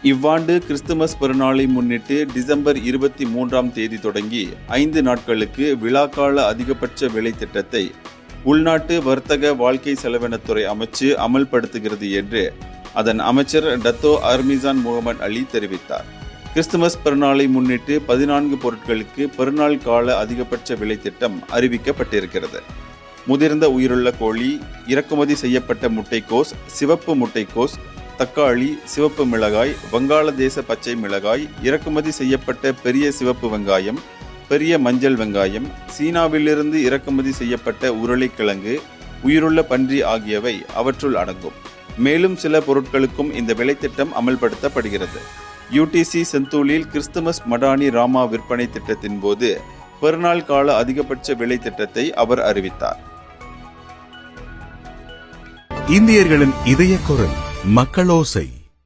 இவ்வாண்டு கிறிஸ்துமஸ் பெருநாளை முன்னிட்டு டிசம்பர் 23ஆம் தேதி தொடங்கி 5 நாட்களுக்கு விழாக்கால அதிகபட்ச விலை திட்டத்தை உள்நாட்டு வர்த்தக வாழ்க்கை செலவினத்துறை அமைச்சு அமல்படுத்துகிறது என்று அதன் அமைச்சர் டத்தோ அர்மிசான் முகமது அலி தெரிவித்தார். கிறிஸ்துமஸ் பெருநாளை முன்னிட்டு 14 பொருட்களுக்கு பெருநாள் கால அதிகபட்ச விலை திட்டம் அறிவிக்கப்பட்டிருக்கிறது. முதிர்ந்த உயிருள்ள கோழி, இறக்குமதி செய்யப்பட்ட முட்டைக்கோஸ், சிவப்பு முட்டைக்கோஸ், தக்காளி, சிவப்பு மிளகாய், வங்காளதேச பச்சை மிளகாய், இறக்குமதி செய்யப்பட்ட பெரிய சிவப்பு வெங்காயம், பெரிய மஞ்சள் வெங்காயம், சீனாவிலிருந்து இறக்குமதி செய்யப்பட்ட உருளைக்கிழங்கு, உயிருள்ள பன்றி ஆகியவை அவற்றுள் அடங்கும். மேலும் சில பொருட்களுக்கும் இந்த விலை திட்டம் அமல்படுத்தப்படுகிறது. UTC செந்தூலில் கிறிஸ்துமஸ் மடானி ராமா விற்பனை திட்டத்தின் போது பெருநாள் கால அதிகபட்ச விலை திட்டத்தை அவர் அறிவித்தார். இந்தியர்களின் இதய குரல் மக்களோசை.